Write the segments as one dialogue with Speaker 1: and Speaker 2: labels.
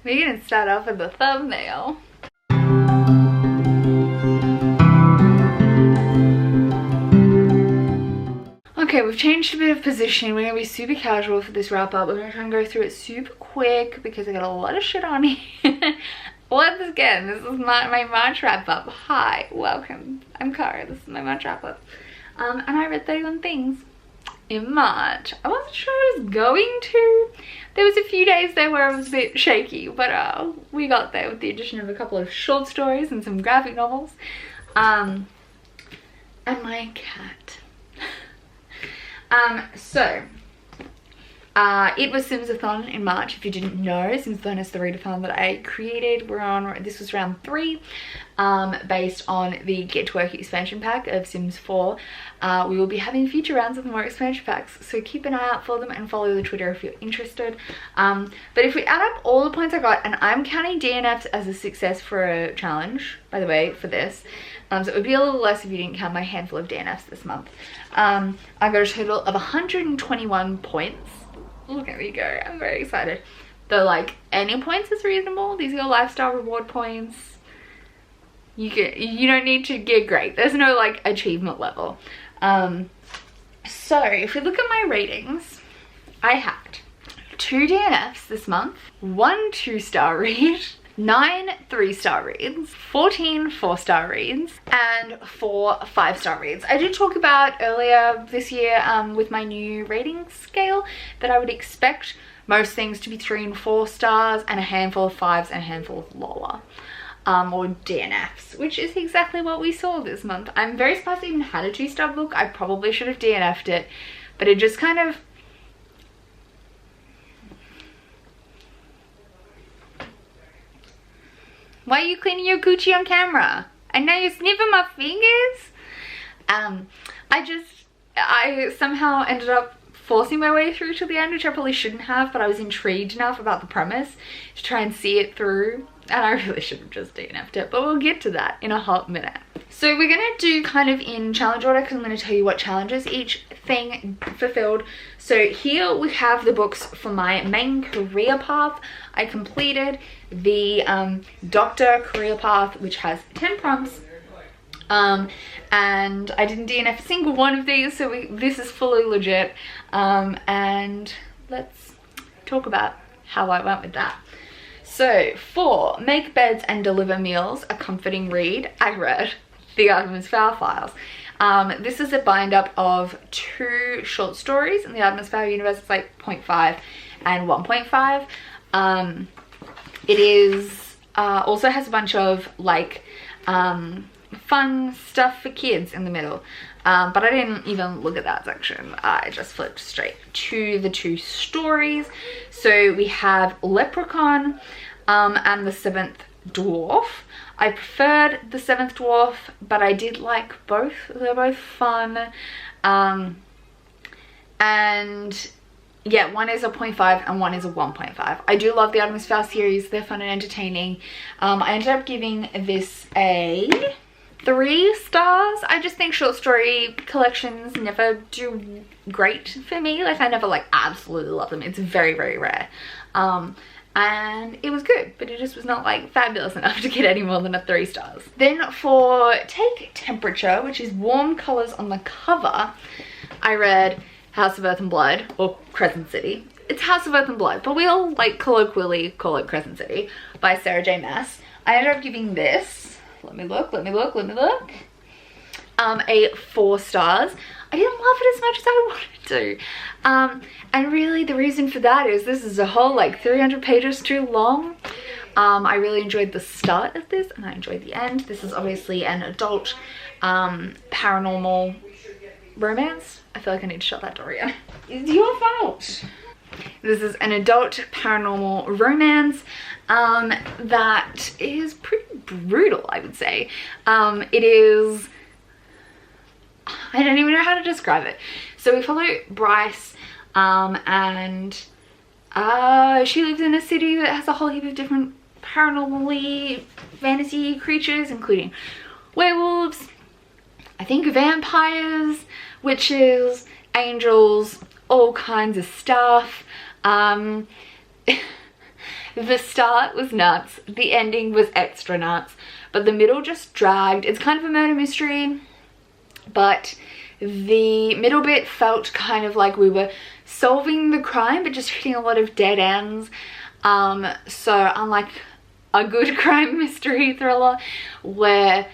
Speaker 1: We're gonna start off with the thumbnail. Okay, we've changed a bit of position. We're gonna be super casual for this wrap up. We're gonna try and go through it super quick because I got a lot of shit on here. Once again, this is my March wrap up. Hi, welcome. I'm Cara. This is my March wrap up. And I read 31 things in March. I wasn't sure I was going to. There was a few days there where I was a bit shaky, but we got there with the addition of a couple of short stories and some graphic novels. And my cat. It was Sims-a-thon in March. If you didn't know, Sims-a-thon is the readathon that I created. This was round 3, based on the Get to Work expansion pack of Sims 4. We will be having future rounds of more expansion packs, so keep an eye out for them and follow the Twitter if you're interested. But if we add up all the points I got, and I'm counting DNFs as a success for a challenge, by the way, for this, so it would be a little less if you didn't count my handful of DNFs this month. I got a total of 121 points. Look at me go. I'm very excited. Though, like, any points is reasonable. These are your lifestyle reward points. You don't need to get great. There's no, like, achievement level. So, if we look at my ratings, I had 2 DNFs this month, 1 2-star read, 9 3-star reads, 14 4-star reads, and 4 5-star reads. I did talk about earlier this year with my new rating scale that I would expect most things to be 3 and 4 stars and a handful of 5s and a handful of lower. Or DNFs, which is exactly what we saw this month. I'm very surprised I even had a 2-star book. I probably should have DNF'd it, but it just kind of... Why are you cleaning your Gucci on camera? I know you're sniffing my fingers. I somehow ended up forcing my way through to the end, which I probably shouldn't have, but I was intrigued enough about the premise to try and see it through, and I really should have just DNF'd it, but we'll get to that in a hot minute. So we're gonna do kind of in challenge order, because I'm gonna tell you what challenges each thing fulfilled. So here we have the books for my main career path. I completed the doctor career path, which has 10 prompts. And I didn't DNF a single one of these, so this is fully legit. And let's talk about how I went with that. So for Make Beds and Deliver Meals, a comforting read, I read The Artemis Fowl Files. This is a bind up of 2 short stories in the Artemis Fowl universe. It's like 0.5 and 1.5. It is also has a bunch of like fun stuff for kids in the middle, but I didn't even look at that section. I just flipped straight to the 2 stories. So we have Leprechaun and the 7th Dwarf. I preferred the 7th Dwarf, but I did like both. They're both fun. And yeah, one is a 0.5 and one is a 1.5. I do love the Artemis Fowl series. They're fun and entertaining. I ended up giving this a 3 stars. I just think short story collections never do great for me. Like, I never like absolutely love them. It's very, very rare. And it was good, but it just was not like fabulous enough to get any more than a 3 stars. Then for Take Temperature, which is warm colors on the cover, I read House of Earth and Blood, or Crescent City. It's House of Earth and Blood, but we all like colloquially call it Crescent City, by Sarah J Maas. I ended up giving this, let me look, a 4 stars. I didn't love it as much as I wanted to. And really the reason for that is this is a whole like 300 pages too long. I really enjoyed the start of this and I enjoyed the end. This is obviously an adult paranormal romance. I feel like I need to shut that door again. It's your fault. This is an adult paranormal romance that is pretty brutal, I would say. It is... I don't even know how to describe it. So we follow Bryce and she lives in a city that has a whole heap of different paranormally fantasy creatures, including werewolves, I think vampires, witches, angels, all kinds of stuff. The start was nuts, the ending was extra nuts, but the middle just dragged. It's kind of a murder mystery, but the middle bit felt kind of like we were solving the crime but just hitting a lot of dead ends. So unlike a good crime mystery thriller where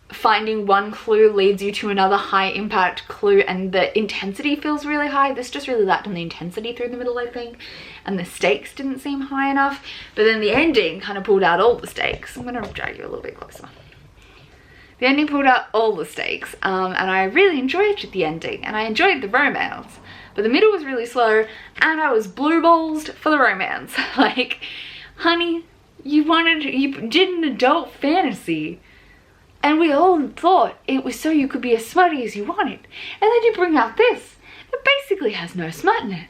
Speaker 1: finding one clue leads you to another high impact clue and the intensity feels really high, this just really lacked on the intensity through the middle, I think, and the stakes didn't seem high enough. But then the ending kind of pulled out all the stakes. I'm gonna drag you a little bit closer. The ending pulled out all the stakes, and I really enjoyed the ending and I enjoyed the romance, but the middle was really slow and I was blue balls for the romance. Like, honey, you did an adult fantasy and we all thought it was so you could be as smutty as you wanted, and then you bring out this that basically has no smut in it.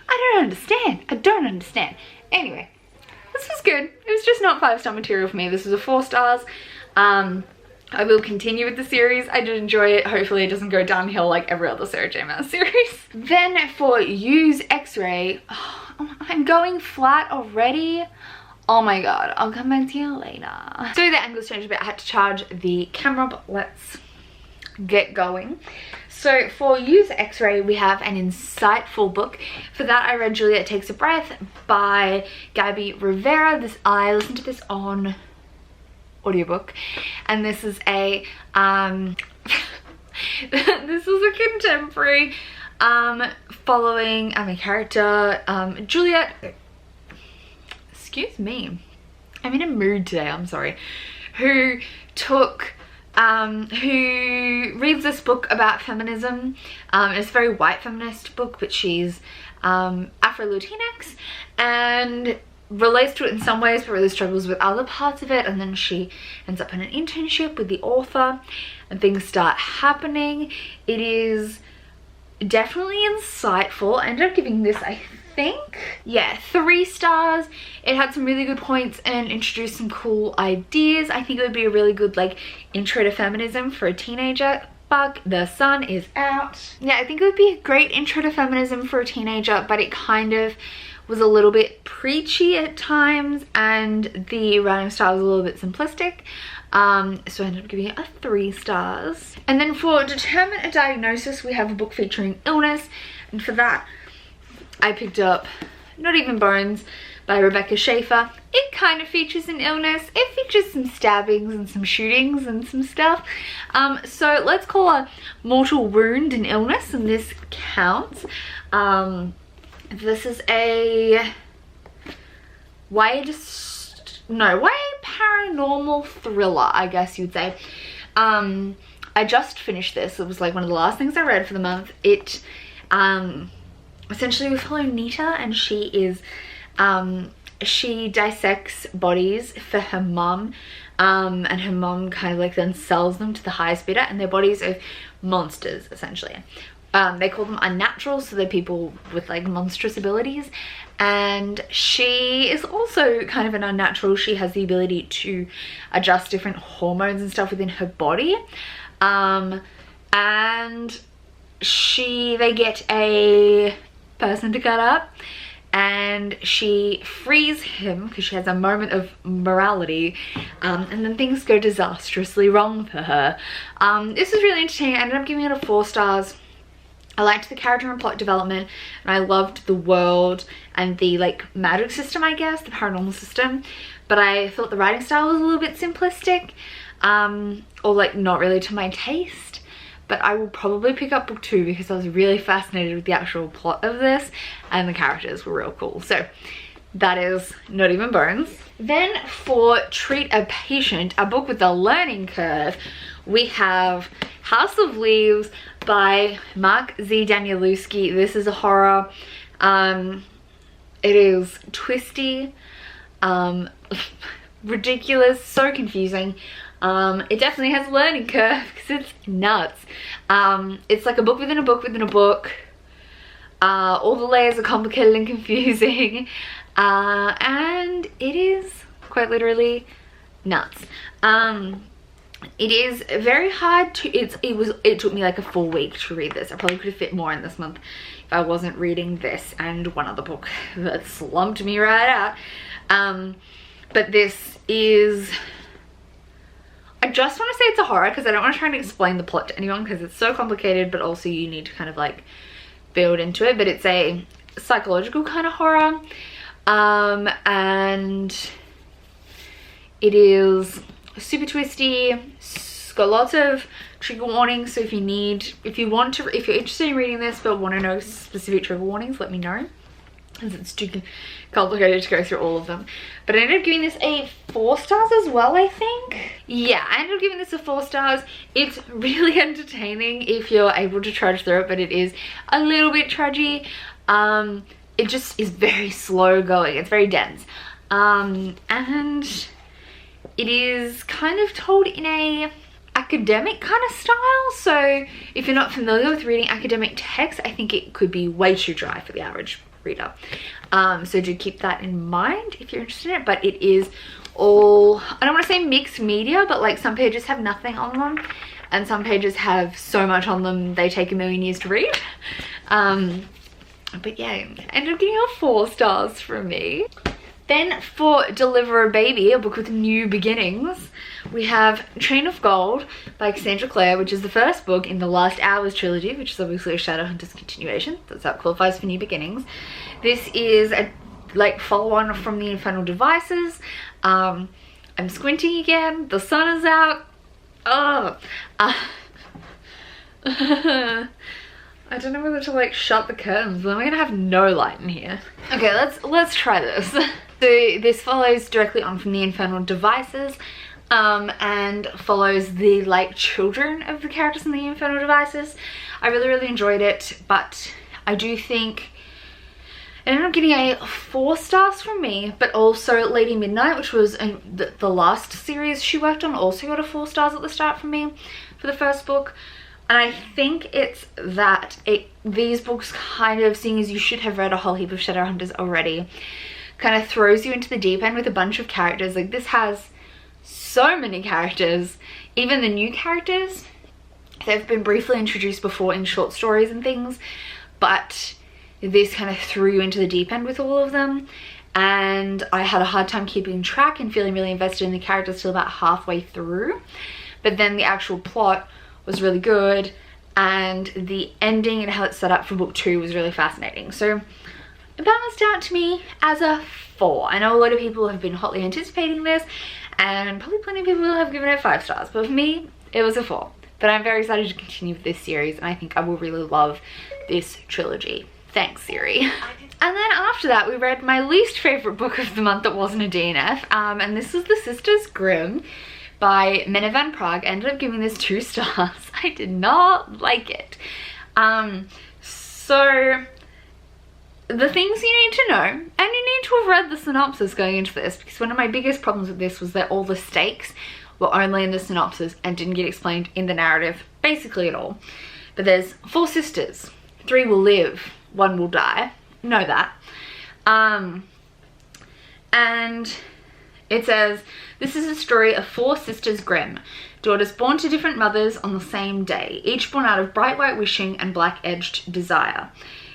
Speaker 1: I don't understand. Anyway, this was good. It was just not 5-star material for me. This was a 4 stars. I will continue with the series. I did enjoy it. Hopefully it doesn't go downhill like every other Sarah J Maas series. Then for Use X-Ray, I'm going flat already. Oh my god, I'll come back to you later. So the angles changed a bit. I had to charge the camera, but let's get going. So for Use X-Ray, we have an insightful book. For that, I read Juliet Takes a Breath by Gabby Rivera. I listened to this on audiobook, and this is a this is a contemporary following a character, Juliet, excuse me, I'm in a mood today, I'm sorry, who reads this book about feminism. It's a very white feminist book, but she's Afro-Latinx and relates to it in some ways but really struggles with other parts of it, and then she ends up in an internship with the author and things start happening. It is definitely insightful. I ended up giving this, I think, yeah, 3 stars. It had some really good points and introduced some cool ideas. I think it would be a really good like intro to feminism for a teenager. Fuck, the sun is out. Yeah, I think it would be a great intro to feminism for a teenager, but it kind of was a little bit preachy at times and the writing style was a little bit simplistic. So I ended up giving it a 3 stars. And then for Determine a Diagnosis, we have a book featuring illness, and for that I picked up Not Even Bones by Rebecca Schaefer. It kind of features an illness. It features some stabbings and some shootings and some stuff. So let's call a mortal wound an illness, and this counts. This is a paranormal thriller, I guess you'd say. I just finished this. It was like one of the last things I read for the month. It essentially we follow Nita, and she is she dissects bodies for her mum, and her mum kind of like then sells them to the highest bidder, and they're bodies of monsters essentially. They call them unnatural, so they're people with like monstrous abilities, and she is also kind of an unnatural. She has the ability to adjust different hormones and stuff within her body, and they get a person to cut up, and she frees him because she has a moment of morality, and then things go disastrously wrong for her. This is really entertaining. I ended up giving it a 4 stars. I liked the character and plot development, and I loved the world and the like magic system, I guess, the paranormal system, but I thought the writing style was a little bit simplistic, or like not really to my taste. But I will probably pick up book 2 because I was really fascinated with the actual plot of this, and the characters were real cool. So that is Not Even Bones. Then for Treat a Patient, a book with a learning curve, we have House of Leaves by Mark Z. Danielewski. This is a horror. It is twisty, ridiculous, so confusing. It definitely has a learning curve because it's nuts. It's like a book within a book within a book. All the layers are complicated and confusing, and it is quite literally nuts. It is very hard to, it took me like a full week to read this. I probably could have fit more in this month if I wasn't reading this and one other book that slumped me right out. But this is, I just want to say it's a horror because I don't want to try and explain the plot to anyone because it's so complicated, but also you need to kind of like build into it. But it's a psychological kind of horror, and it is super twisty. It's got lots of trigger warnings, so if you're interested in reading this but want to know specific trigger warnings, let me know, because it's too complicated to go through all of them. But I ended up giving this a 4 stars as well, I think. Yeah, I ended up giving this a 4 stars. It's really entertaining if you're able to trudge through it, but it is a little bit trudgy. It just is very slow going. It's very dense. And it is kind of told in a academic kind of style. So if you're not familiar with reading academic text, I think it could be way too dry for the average reader. So do keep that in mind if you're interested in it. But it is all, I don't want to say mixed media, but like some pages have nothing on them and some pages have so much on them they take a million years to read. But yeah, I ended up getting a 4 stars from me. Then for Deliver a Baby, a book with new beginnings, we have Chain of Gold by Cassandra Clare, which is the first book in the Last Hours trilogy, which is obviously a Shadowhunters continuation. That's how it qualifies for new beginnings. This is a like follow-on from the Infernal Devices. I'm squinting again. The sun is out. Oh. I don't know whether to like shut the curtains, but I'm gonna have no light in here. Okay, let's try this. So this follows directly on from the Infernal Devices, and follows the like children of the characters in the Infernal Devices. I really enjoyed it, but I do think it ended up getting a 4 stars from me. But also Lady Midnight, which was the last series she worked on, also got a 4 stars at the start from me for the first book. And I think it's that these books kind of, seeing as you should have read a whole heap of Shadowhunters already, kind of throws you into the deep end with a bunch of characters. Like this has so many characters. Even the new characters, they've been briefly introduced before in short stories and things, but this kind of threw you into the deep end with all of them. And I had a hard time keeping track and feeling really invested in the characters till about halfway through. But then the actual plot was really good, and the ending and how it's set up for book 2 was really fascinating. So it balanced out to me as a 4. I know a lot of people have been hotly anticipating this, and probably plenty of people have given it 5 stars, but for me it was a 4. But I'm very excited to continue with this series, and I think I will really love this trilogy. Thanks, Siri. And then after that we read my least favorite book of the month that wasn't a DNF, and this was The Sisters Groom by Mena Van Prague. I ended up giving this 2 stars. I did not like it. So the things you need to know, and you need to have read the synopsis going into this, because one of my biggest problems with this was that all the stakes were only in the synopsis and didn't get explained in the narrative basically at all. But there's 4 sisters. 3 will live, 1 will die. Know that. And it says, this is a story of 4 sisters Grimm, daughters born to different mothers on the same day, each born out of bright white wishing and black-edged desire.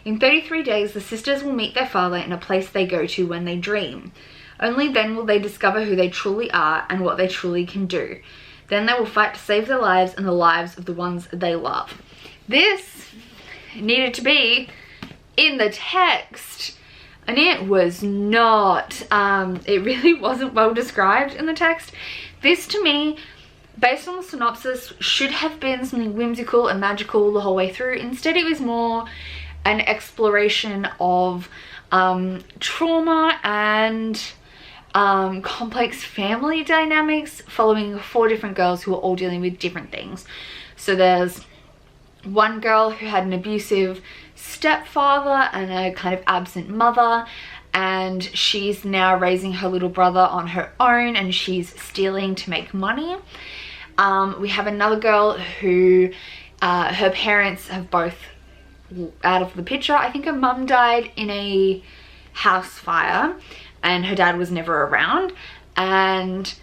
Speaker 1: In 33 days, the sisters will meet their father in a place they go to when they dream. Only then will they discover who they truly are and what they truly can do. Then they will fight to save their lives and the lives of the ones they love. This needed to be in the text. And it was not, it really wasn't well described in the text. This to me, based on the synopsis, should have been something whimsical and magical the whole way through. Instead it was more an exploration of trauma and complex family dynamics, following 4 different girls who are all dealing with different things. So there's one girl who had an abusive stepfather and a kind of absent mother, and she's now raising her little brother on her own, and she's stealing to make money. We have another girl who her parents have both out of the picture. I think her mum died in a house fire and her dad was never around, and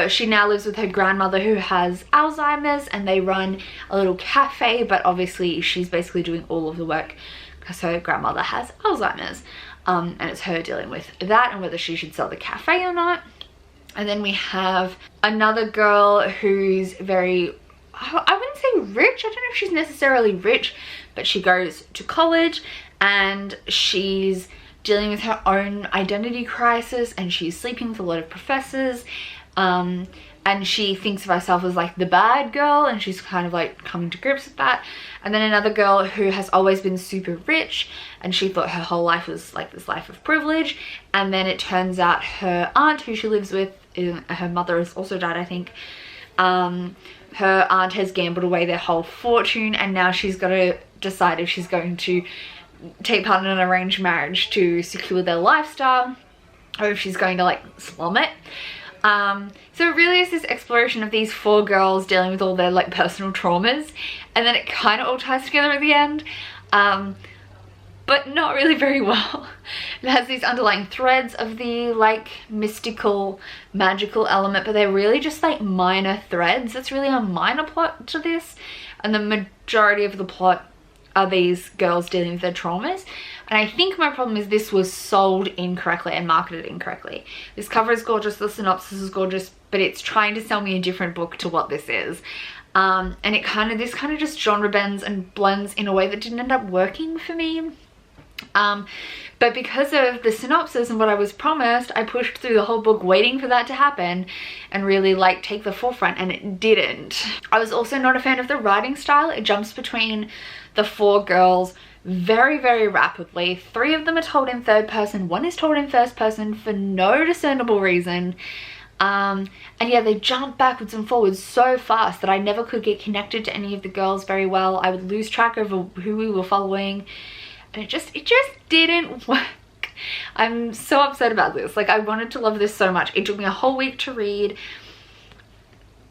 Speaker 1: she now lives with her grandmother who has Alzheimer's, and they run a little cafe, but obviously she's basically doing all of the work because her grandmother has Alzheimer's. And it's her dealing with that and whether she should sell the cafe or not. And then we have another girl who's very, I wouldn't say rich, I don't know if she's necessarily rich, but she goes to college and she's dealing with her own identity crisis, and she's sleeping with a lot of professors, and she thinks of herself as like the bad girl, and she's kind of like coming to grips with that. And then another girl who has always been super rich, and she thought her whole life was like this life of privilege, and then it turns out her aunt who she lives with, her mother has also died, I think. Her aunt has gambled away their whole fortune, and now she's got to decide if she's going to take part in an arranged marriage to secure their lifestyle, or if she's going to like slum it. So it really is this exploration of these 4 girls dealing with all their like personal traumas, and then it kind of all ties together at the end, but not really very well. It has these underlying threads of the like mystical, magical element, but they're really just like minor threads. It's really a minor plot to this, and the majority of the plot are these girls dealing with their traumas. And I think my problem is this was sold incorrectly and marketed incorrectly. This cover is gorgeous, the synopsis is gorgeous, but it's trying to sell me a different book to what this is. And this kind of just genre bends and blends in a way that didn't end up working for me. But because of the synopsis and what I was promised, I pushed through the whole book waiting for that to happen and really like take the forefront, and it didn't. I was also not a fan of the writing style. It jumps between the 4 girls very, very rapidly. 3 of them are told in 3rd person, 1 is told in 1st person for no discernible reason. And yeah, they jump backwards and forwards so fast that I never could get connected to any of the girls very well. I would lose track of who we were following, and it just didn't work. I'm so upset about this. Like, I wanted to love this so much. It took me a whole week to read.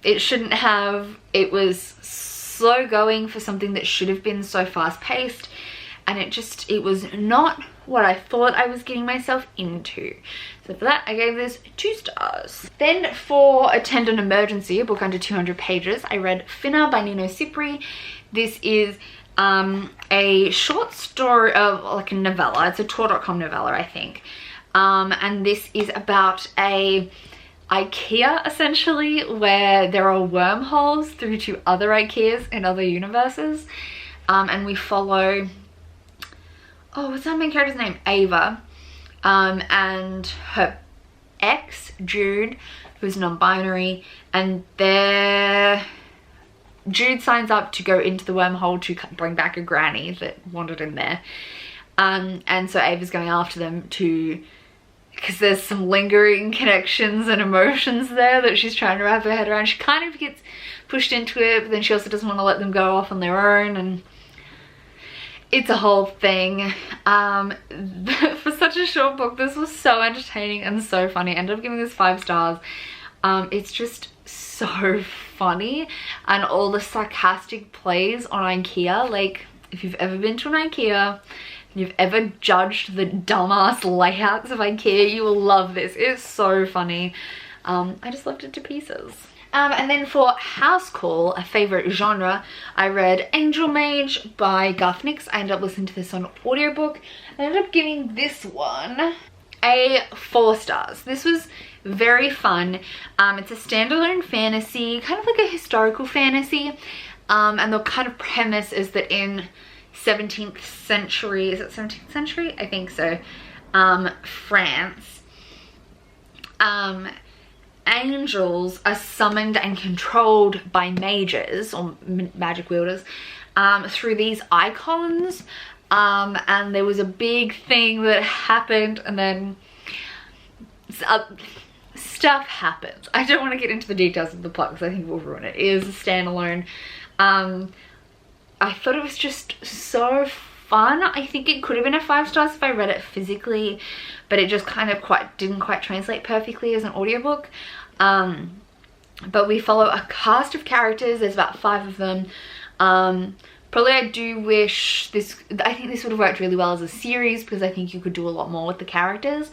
Speaker 1: It shouldn't have. It was slow going for something that should have been so fast paced, and it was not what I thought I was getting myself into. So for that, I gave this 2 stars. Then for Attend an Emergency, a book under 200 pages, I read Finna by Nino Cipri. This is a short story of like a novella. It's a Tor.com novella, I think. And this is about a IKEA, essentially, where there are wormholes through to other IKEAs in other universes. And we follow, oh, what's that main character's name? Ava. And her ex, Jude, who's non-binary, and Jude signs up to go into the wormhole to bring back a granny that wandered in there. And so Ava's going after them because there's some lingering connections and emotions there that she's trying to wrap her head around. She kind of gets pushed into it, but then she also doesn't want to let them go off on their own, and it's a whole thing. For such a short book, this was so entertaining and so funny. I ended up giving this 5 stars. It's just so funny, and all the sarcastic plays on IKEA. Like, if you've ever been to an IKEA and you've ever judged the dumbass layouts of IKEA, you will love this. It's so funny. I just loved it to pieces. And then for house call, a favorite genre, I read Angel Mage by Garth Nix. I ended up listening to this on audiobook. I ended up giving this one a 4 stars. This was very fun. It's a standalone fantasy, kind of like a historical fantasy, and the kind of premise is that in 17th century, is it 17th century? I think so, France, angels are summoned and controlled by mages or magic wielders through these icons, and there was a big thing that happened, and then stuff happens. I don't want to get into the details of the plot because I think we'll ruin it. It is a standalone. I thought it was just so fun. I think it could have been a 5 stars if I read it physically, but it just kind of didn't quite translate perfectly as an audiobook. But we follow a cast of characters. There's about 5 of them. Probably I do wish this, I think this would have worked really well as a series because I think you could do a lot more with the characters.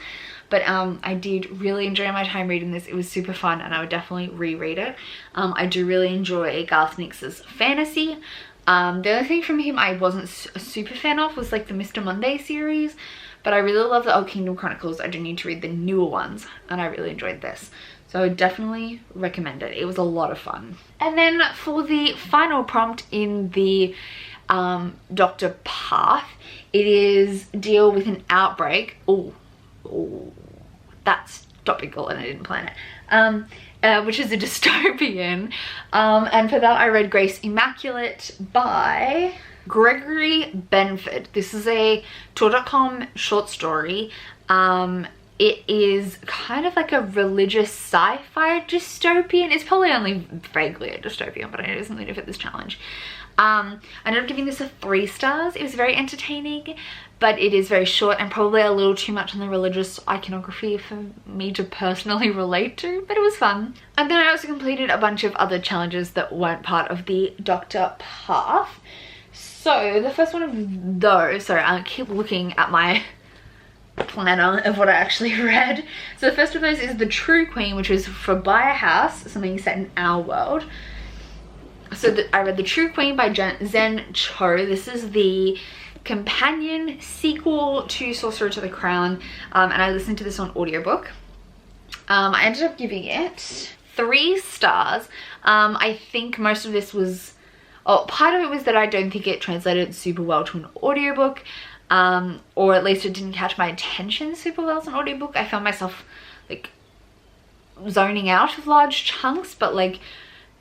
Speaker 1: but I did really enjoy my time reading this. It was super fun and I would definitely reread it. I do really enjoy Garth Nix's fantasy. The other thing from him I wasn't a super fan of was like the Mr. Monday series, but I really love the Old Kingdom Chronicles. I do need to read the newer ones and I really enjoyed this. So I would definitely recommend it. It was a lot of fun. And then for the final prompt in the Doctor path, it is deal with an outbreak. Oh, that's topical and I didn't plan it. Which is a dystopian. And for that I read Grace Immaculate by Gregory Benford. This is a Tor.com short story. It is kind of like a religious sci-fi dystopian. It's probably only vaguely a dystopian, but I just need to fit this challenge. I ended up giving this a 3 stars. It was very entertaining, but it is very short and probably a little too much on the religious iconography for me to personally relate to, but it was fun. And then I also completed a bunch of other challenges that weren't part of the Doctor path. So the first one of those, sorry, I keep looking at my planner of what I actually read. So the first of those is The True Queen, which is for Buy a House, something set in our world. So I read The True Queen by Zen Cho. This is the companion sequel to Sorcerer to the Crown, and I listened to this on audiobook. I ended up giving it 3 stars. I think most of this was, part of it was that I don't think it translated super well to an audiobook, or at least it didn't catch my attention super well as an audiobook. I found myself like zoning out of large chunks, but like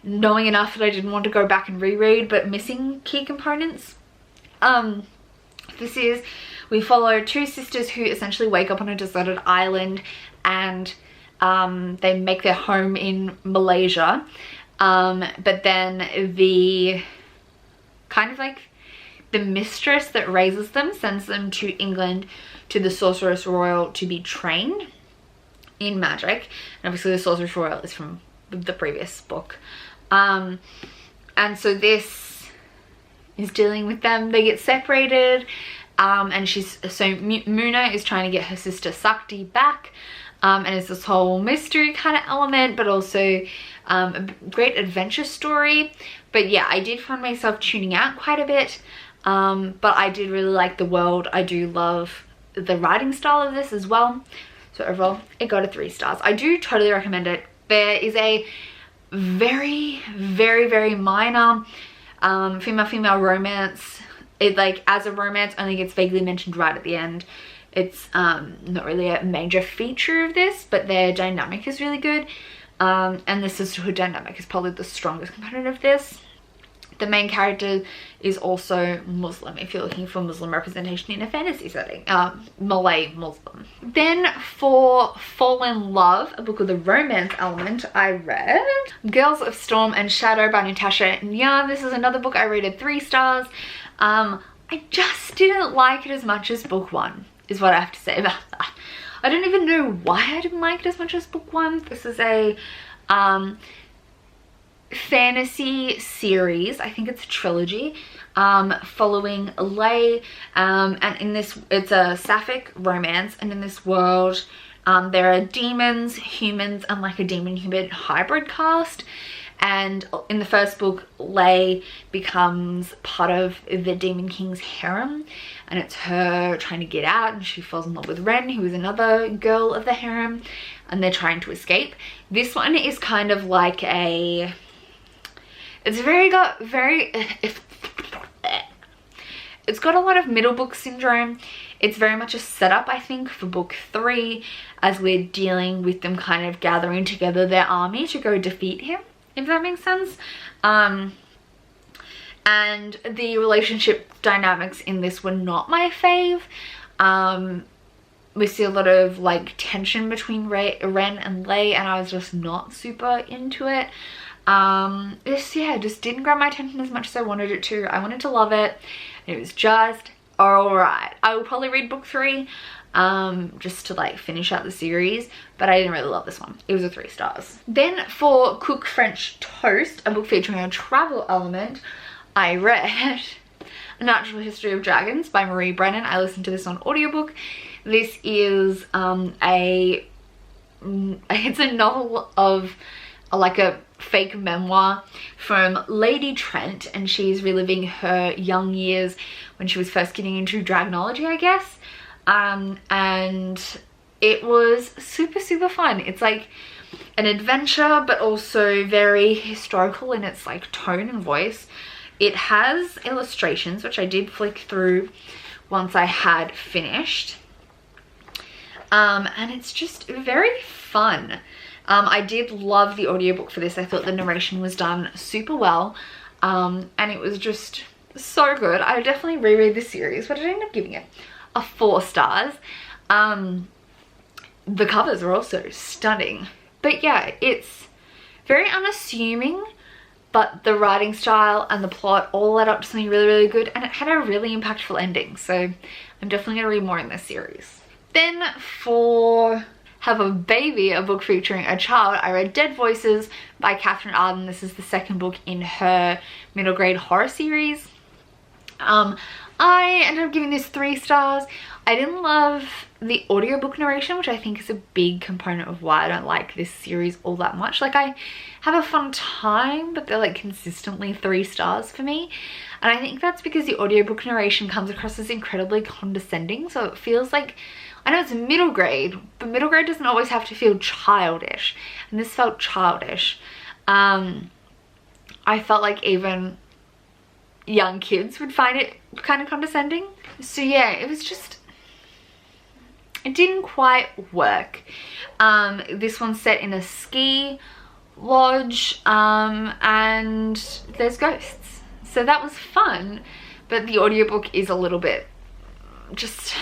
Speaker 1: knowing enough that I didn't want to go back and reread, but missing key components. We follow 2 sisters who essentially wake up on a deserted island, and they make their home in Malaysia, but then the kind of like the mistress that raises them sends them to England to the Sorceress Royal to be trained in magic. And obviously the Sorceress Royal is from the previous book. And so this is dealing with them. They get separated, and Muna is trying to get her sister Sakti back, and it's this whole mystery kind of element, but also a great adventure story. But yeah, I did find myself tuning out quite a bit, but I did really like the world. I do love the writing style of this as well. So overall, it got a 3 stars. I do totally recommend it. There is a very, very, very minor female-female romance. It, like, as a romance, only gets vaguely mentioned right at the end. It's not really a major feature of this, but their dynamic is really good. And the sisterhood dynamic is probably the strongest component of this. The main character is also Muslim, if you're looking for Muslim representation in a fantasy setting. Malay Muslim. Then for Fall in Love, a book with a romance element, I read Girls of Storm and Shadow by Natasha Nyan. This is another book I rated 3 stars. I just didn't like it as much as book 1, is what I have to say about that. I don't even know why I didn't like it as much as book 1. This is a fantasy series. I think it's a trilogy, following Lei, and in this, it's a sapphic romance, and in this world there are demons, humans, and like a demon-human hybrid cast. And in the first book, Lei becomes part of the Demon King's harem, and it's her trying to get out, and she falls in love with Ren, who is another girl of the harem, and they're trying to escape. This one is kind of like a, it's got a lot of middle book syndrome. It's very much a setup, I think, for book 3, as we're dealing with them kind of gathering together their army to go defeat him, if that makes sense. And the relationship dynamics in this were not my fave. We see a lot of like tension between Ren and Lei, and I was just not super into it. This, yeah, just didn't grab my attention as much as I wanted it to. I wanted to love it. It was just alright. I will probably read book 3 just to like finish out the series, but I didn't really love this one. It was a 3 stars. Then for Cook French Toast, a book featuring a travel element, I read A Natural History of Dragons by Marie Brennan. I listened to this on audiobook. This is it's a novel of like a fake memoir from Lady Trent, and she's reliving her young years when she was first getting into dragonology, I guess. And it was super fun. It's like an adventure, but also very historical in its like tone and voice. It has illustrations, which I did flick through once I had finished. And it's just very fun. I did love the audiobook for this. I thought the narration was done super well. And it was just so good. I would definitely reread this series. What did I end up giving it? A 4 stars. The covers are also stunning. But yeah, it's very unassuming, but the writing style and the plot all led up to something really good, and it had a really impactful ending. So I'm definitely going to read more in this series. Then for Have a Baby, a book featuring a child, I read Dead Voices by Catherine Arden. This is the second book in her middle grade horror series. I ended up giving this 3 stars. I didn't love the audiobook narration, which I think is a big component of why I don't like this series all that much. Like, I have a fun time, but they're like consistently 3 stars for me. And I think that's because the audiobook narration comes across as incredibly condescending. So it feels like, I know it's middle grade, but middle grade doesn't always have to feel childish. And this felt childish. I felt like even young kids would find it kind of condescending. So yeah, it was just, it didn't quite work. This one's set in a ski lodge, and there's ghosts. So that was fun, but the audiobook is a little bit just,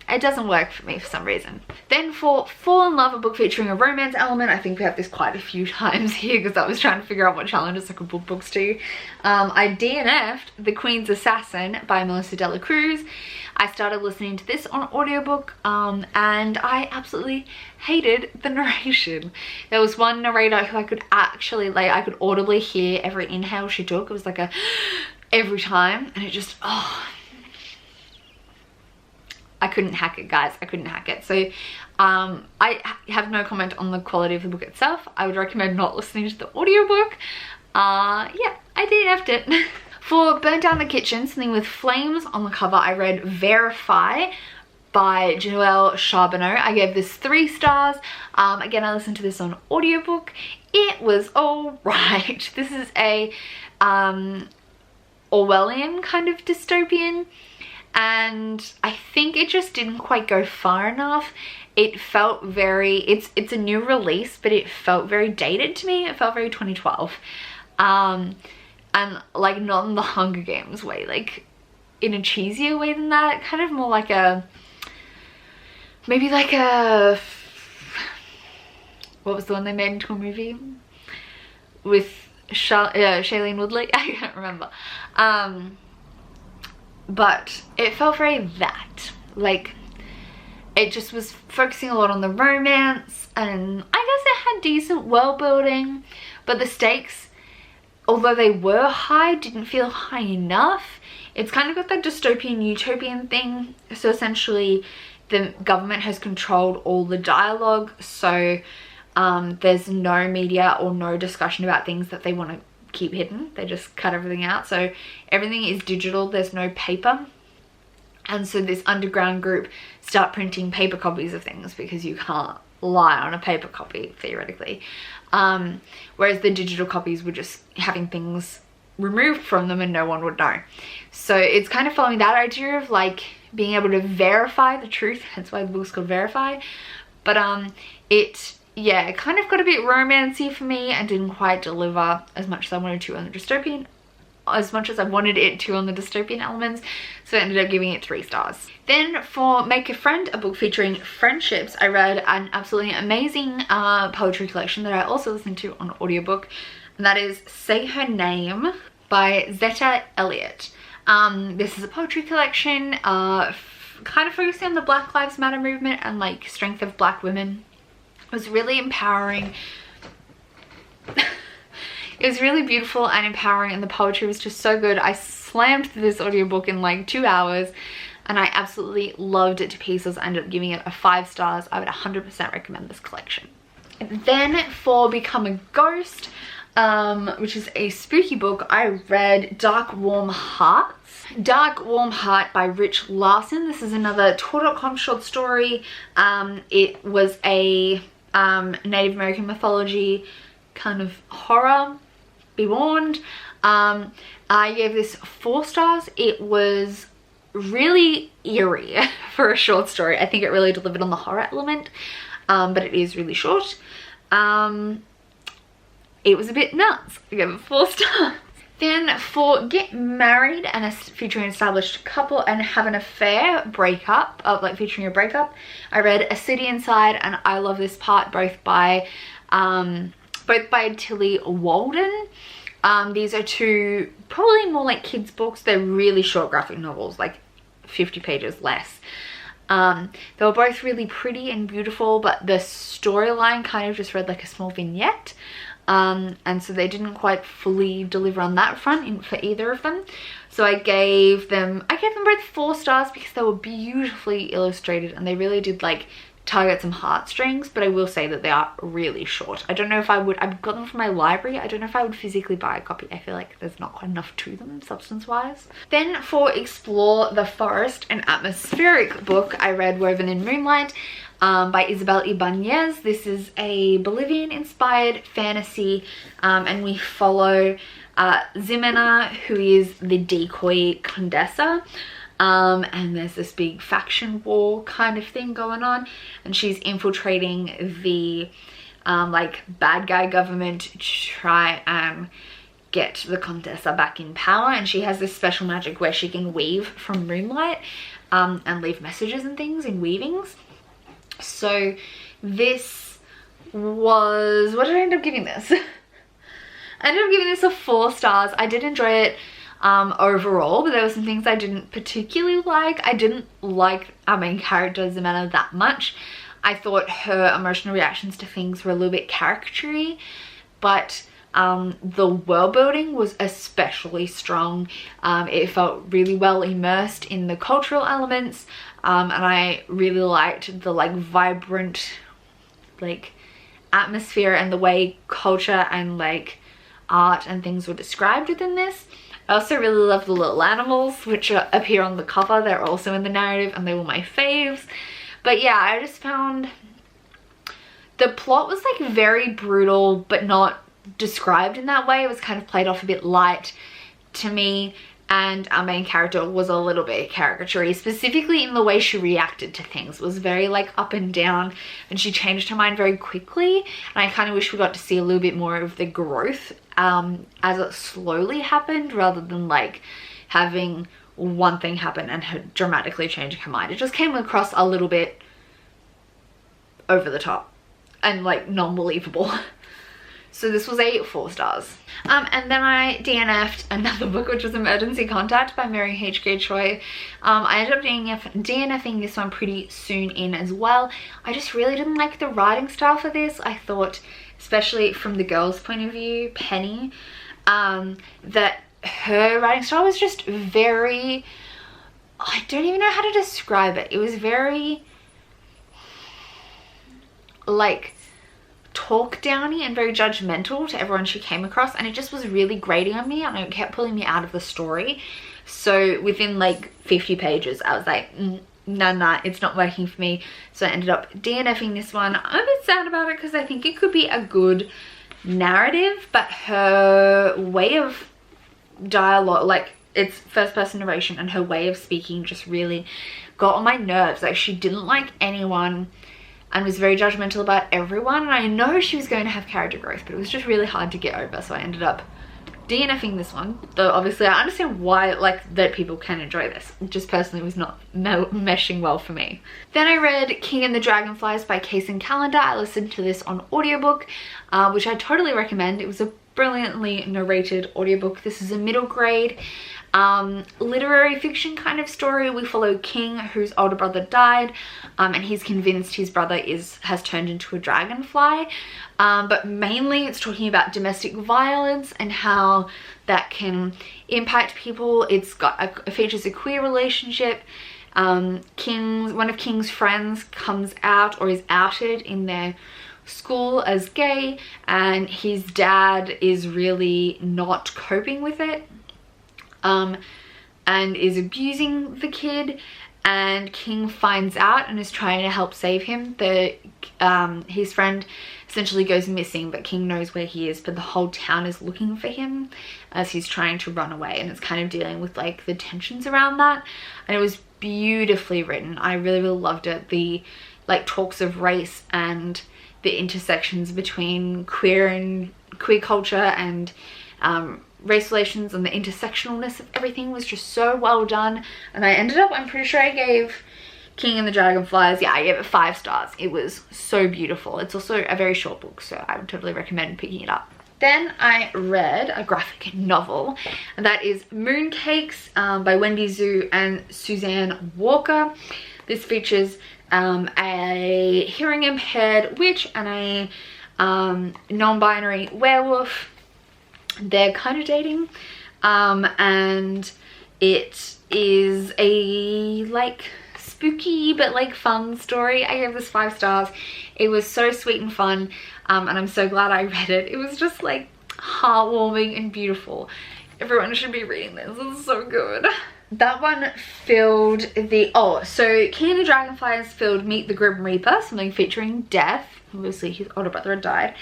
Speaker 1: it doesn't work for me for some reason. Then for Fall in Love, a book featuring a romance element, I think we have this quite a few times here because I was trying to figure out what challenges I could book books to. I DNF'd The Queen's Assassin by Melissa Dela Cruz. I started listening to this on audiobook, and I absolutely hated the narration. There was one narrator who I could actually, like, I could audibly hear every inhale she took. It was like a, every time, and it just, oh, I couldn't hack it, guys. I couldn't hack it. So I have no comment on the quality of the book itself. I would recommend not listening to the audiobook. Yeah, I DNF'd it. For Burn Down the Kitchen, something with flames on the cover, I read Verify by Joelle Charbonneau. I gave this 3 stars. Again, I listened to this on audiobook. It was alright. This is a Orwellian kind of dystopian, and I think it just didn't quite go far enough. It felt very, it's a new release, but it felt very dated to me. It felt very 2012. And like not in the Hunger Games way, like in a cheesier way than that. Kind of more like a, maybe like a, what was the one they made into a movie with Shailene Woodley? I can't remember. But it felt very that, like, it just was focusing a lot on the romance, and I guess it had decent world building, but the stakes, although they were high, didn't feel high enough. It's kind of got that dystopian utopian thing. So essentially the government has controlled all the dialogue, so there's no media or no discussion about things that they want to keep hidden. They just cut everything out, so everything is digital. There's no paper, and so this underground group start printing paper copies of things because you can't lie on a paper copy theoretically, whereas the digital copies were just having things removed from them and no one would know. So it's kind of following that idea of like being able to verify the truth. That's why the book's called Verify. But yeah, it kind of got a bit romancy for me and didn't quite deliver as much as I wanted to on the dystopian, as much as I wanted it to on the dystopian elements. So I ended up giving it 3 stars. Then for Make a Friend, a book featuring friendships, I read an absolutely amazing poetry collection that I also listened to on audiobook, and that is Say Her Name by Zeta Elliott. This is a poetry collection kind of focusing on the Black Lives Matter movement and like strength of Black women. It was really empowering. It was really beautiful and empowering, and the poetry was just so good. I slammed through this audiobook in like 2 hours. and I absolutely loved it to pieces. I ended up giving it a 5 stars. I would 100% recommend this collection. And then for Become a Ghost, which is a spooky book, I read Dark Warm Hearts. Dark Warm Heart by Rich Larson. This is another Tor.com short story. It was a Native American mythology kind of horror. Be warned. I gave this 4 stars. It was really eerie for a short story. I think it really delivered on the horror element, but it is really short. It was a bit nuts. I gave it 4 stars. Then for Get Married and featuring an established couple and Have an Affair breakup, like featuring a breakup, I read A City Inside and I Love This Part, both by Tilly Walden. These are 2 probably more like kids books. They're really short graphic novels, like 50 pages less. They were both really pretty and beautiful, but the storyline kind of just read like a small vignette. And so they didn't quite fully deliver on that front for either of them. So I gave them both 4 stars because they were beautifully illustrated and they really did like target some heartstrings, but I will say that they are really short. I don't know if I've got them from my library. I don't know if I would physically buy a copy. I feel like there's not quite enough to them substance wise. Then for Explore the Forest, an atmospheric book, I read Woven in Moonlight by Isabel Ibanez. This is a Bolivian inspired fantasy, and we follow Ximena, who is the decoy Condesa. And there's this big faction war kind of thing going on, and she's infiltrating the like bad guy government to try and get the Condesa back in power. And she has this special magic where she can weave from moonlight and leave messages and things in weavings. So this was, what did I end up giving this? I ended up giving this a 4 stars. I did enjoy it overall, but there were some things I didn't particularly like. I didn't like our main character Ximena that much. I thought her emotional reactions to things were a little bit caricature-y, but the world building was especially strong. It felt really well immersed in the cultural elements, and I really liked the like vibrant like atmosphere and the way culture and like art and things were described within this. I also really love the little animals which appear on the cover. They're also in the narrative and they were my faves. But yeah, I just found the plot was like very brutal but not described in that way. It was kind of played off a bit light to me, and our main character was a little bit caricature-y, specifically in the way she reacted to things. It was very like up and down, and she changed her mind very quickly, and I kind of wish we got to see a little bit more of the growth as it slowly happened, rather than like having one thing happen and her dramatically changing her mind. It just came across a little bit over the top and like non-believable. So this was a 4 stars. And then I DNF'd another book, which was Emergency Contact by Mary H.K. Choi. I ended up DNFing this one pretty soon in as well. I just really didn't like the writing style for this. I thought, especially from the girl's point of view, Penny, that her writing style was just very, I don't even know how to describe it. It was very like talk downy and very judgmental to everyone she came across, and it just was really grating on me and it kept pulling me out of the story. So within like 50 pages I was like, nah, it's not working for me. So I ended up DNFing this one. I'm a bit sad about it because I think it could be a good narrative, but her way of dialogue, like it's first person narration, and her way of speaking just really got on my nerves. Like she didn't like anyone and was very judgmental about everyone, and I know she was going to have character growth, but it was just really hard to get over. So I ended up DNFing this one, though obviously I understand why, like, that people can enjoy this. It just personally was not meshing well for me. Then I read King and the Dragonflies by Kaysen Calendar. I listened to this on audiobook, which I totally recommend. It was a brilliantly narrated audiobook. This is a middle grade literary fiction kind of story. We follow King, whose older brother died, and he's convinced his brother has turned into a dragonfly, but mainly it's talking about domestic violence and how that can impact people. It features a queer relationship, One of King's friends comes out or is outed in their school as gay, and his dad is really not coping with it, and is abusing the kid, and King finds out and is trying to help save him. His friend essentially goes missing, but King knows where he is, but the whole town is looking for him as he's trying to run away, and it's kind of dealing with like the tensions around that. And it was beautifully written. I really loved it. The like talks of race and the intersections between queer culture and race relations, and the intersectionalness of everything was just so well done. And I ended up, I'm pretty sure I gave King and the Dragonflies, yeah, I gave it 5 stars. It was so beautiful. It's also a very short book, so I would totally recommend picking it up. Then I read a graphic novel, and that is Mooncakes by Wendy Zhu and Suzanne Walker. This features a hearing impaired witch and a non-binary werewolf. They're kind of dating, and it is a like spooky but like fun story. I gave this 5 stars. It was so sweet and fun, and I'm so glad I read it. It was just like heartwarming and beautiful. Everyone should be reading this. It's so good. That one filled the, so King and the Dragonflies filled Meet the Grim Reaper, something featuring death. Obviously his older brother had died.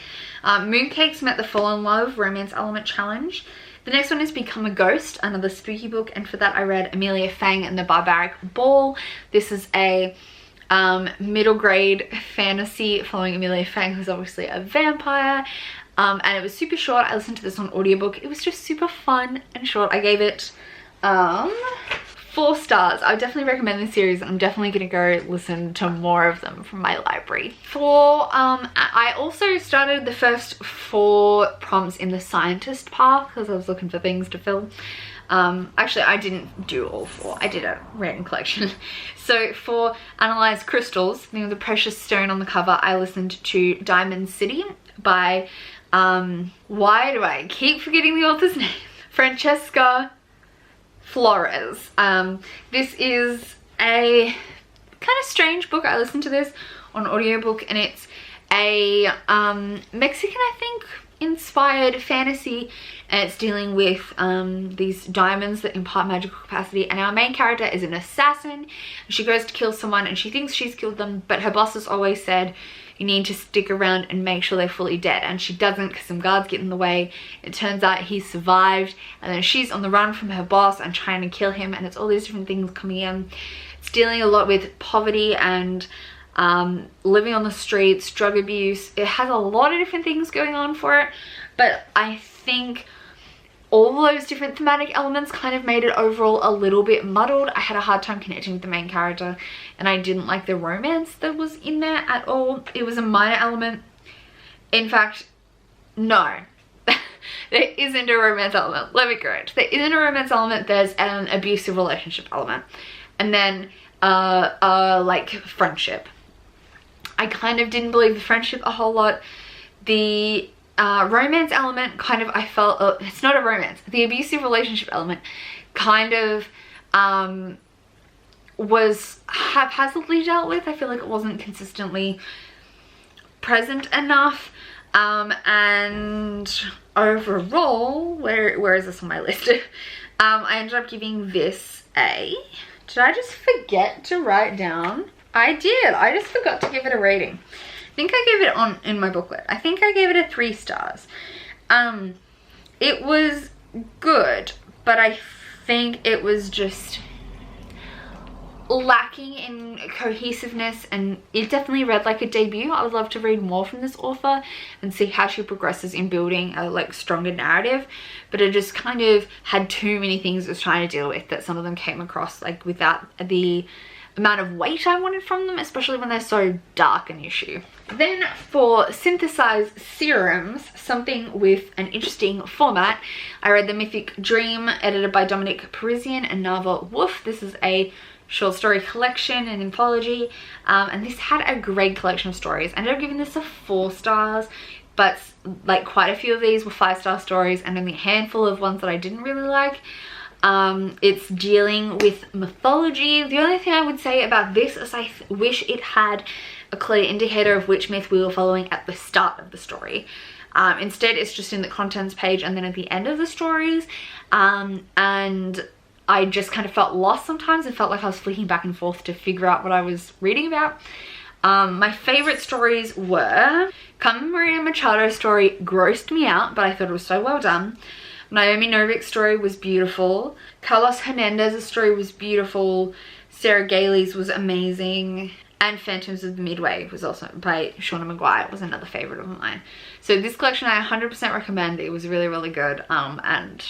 Speaker 1: Mooncakes met the Fall in Love Romance Element Challenge. The next one is Become a Ghost, another spooky book, and for that I read Emilia Fang and the Barbaric Ball. This is a middle grade fantasy following Emilia Fang, who's obviously a vampire, and it was super short. I listened to this on audiobook. It was just super fun and short. I gave it 4 stars. I would definitely recommend this series. I'm definitely gonna go listen to more of them from my library. I also started the first 4 prompts in the scientist path because I was looking for things to fill. Actually, I didn't do all 4. I did a random collection. So for Analyze Crystals, the precious stone on the cover, I listened to Diamond City by, why do I keep forgetting the author's name? Francesca Flores. This is a kind of strange book. I listened to this on audiobook, and it's a Mexican, I think, inspired fantasy, and it's dealing with these diamonds that impart magical capacity, and our main character is an assassin. She goes to kill someone and she thinks she's killed them, but her boss has always said you need to stick around and make sure they're fully dead, and she doesn't because some guards get in the way. It turns out he survived, and then she's on the run from her boss and trying to kill him, and it's all these different things coming in. It's dealing a lot with poverty and living on the streets, drug abuse. It has a lot of different things going on for it, but I think all those different thematic elements kind of made it overall a little bit muddled. I had a hard time connecting with the main character, and I didn't like the romance that was in there at all. It was a minor element. In fact, no. There isn't a romance element. Let me correct. There isn't a romance element. There's an abusive relationship element. And then like friendship. I kind of didn't believe the friendship a whole lot. The romance element kind of, I felt, it's not a romance. The abusive relationship element kind of was haphazardly dealt with. I feel like it wasn't consistently present enough. And overall, where is this on my list? I ended up giving this a, did I just forget to write down? I did. I just forgot to give it a rating. I think I gave it in my booklet. I think I gave it a 3 stars. It was good, but I think it was just lacking in cohesiveness, and it definitely read like a debut. I would love to read more from this author and see how she progresses in building a like stronger narrative, but it just kind of had too many things it was trying to deal with, that some of them came across like without the amount of weight I wanted from them, especially when they're so dark an issue. Then for synthesized serums, something with an interesting format, I read The Mythic Dream, edited by Dominic Parisian and Nava Wolf. This is a short story collection, an anthology, and this had a great collection of stories. I ended up giving this a 4 stars, but like quite a few of these were 5-star stories, and only a handful of ones that I didn't really like. It's dealing with mythology. The only thing I would say about this is I wish it had a clear indicator of which myth we were following at the start of the story. Instead, it's just in the contents page and then at the end of the stories. And I just kind of felt lost sometimes. I felt like I was flicking back and forth to figure out what I was reading about. My favorite stories were Carmen Maria Machado's story grossed me out, but I thought it was so well done. Naomi Novik's story was beautiful. Carlos Hernandez's story was beautiful. Sarah Gailey's was amazing. And Phantoms of the Midway was also by Shauna Maguire, was another favorite of mine. So this collection I 100% recommend. It was really, really good. And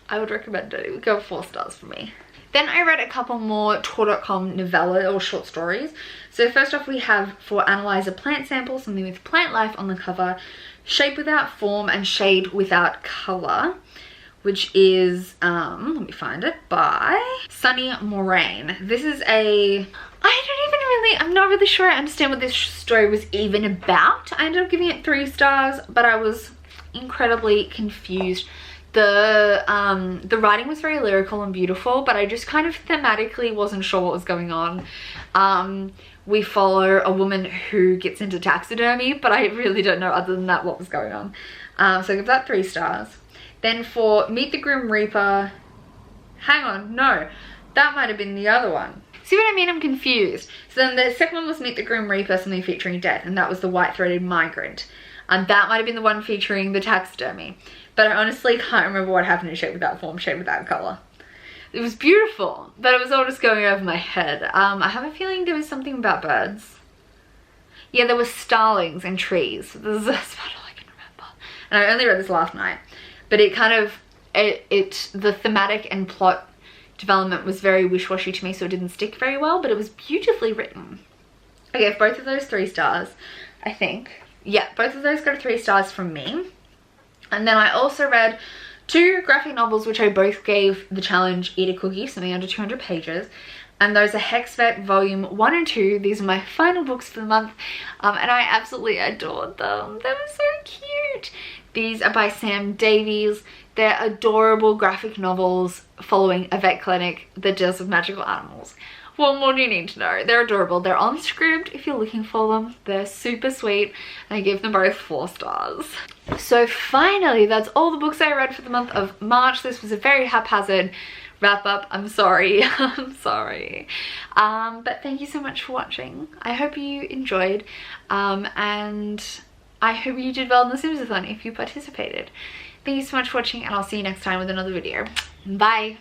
Speaker 1: I would recommend it. It would go 4 stars for me. Then I read a couple more Tor.com novella or short stories. So first off, we have For Analyze a Plant Sample, something with plant life on the cover, Shape Without Form and Shade Without Color, which is, let me find it, by Sunny Moraine. This is I'm not really sure I understand what this story was even about. I ended up giving it 3 stars, but I was incredibly confused. The writing was very lyrical and beautiful, but I just kind of thematically wasn't sure what was going on. We follow a woman who gets into taxidermy, but I really don't know other than that what was going on. So I give that 3 stars. Then for Meet the Grim Reaper, hang on, no, that might have been the other one. See what I mean? I'm confused. So then the second one was Meet the Grim Reaper, something featuring death, and that was the white-throated migrant. And that might have been the one featuring the taxidermy. But I honestly can't remember what happened in Shape Without Form, Shape Without Color. It was beautiful, but it was all just going over my head. I have a feeling there was something about birds. Yeah, there were starlings and trees. That's about all I can remember. And I only read this last night. But it kind of, the thematic and plot development was very wish-washy to me, so it didn't stick very well, but it was beautifully written. I gave both of those 3 stars, I think. Yeah, both of those got 3 stars from me. And then I also read 2 graphic novels, which I both gave the challenge Eat a Cookie, something under 200 pages. And those are Hexvet Volume 1 and 2. These are my final books for the month. And I absolutely adored them. They were so cute. These are by Sam Davies. They're adorable graphic novels following a vet clinic that deals with magical animals. What more do you need to know? They're adorable. They're on Scribd if you're looking for them. They're super sweet. And I give them both 4 stars. So finally, that's all the books I read for the month of March. This was a very haphazard wrap up. I'm sorry. I'm sorry. But thank you so much for watching. I hope you enjoyed. And I hope you did well in the Sims-a-thon if you participated. Thank you so much for watching, and I'll see you next time with another video. Bye.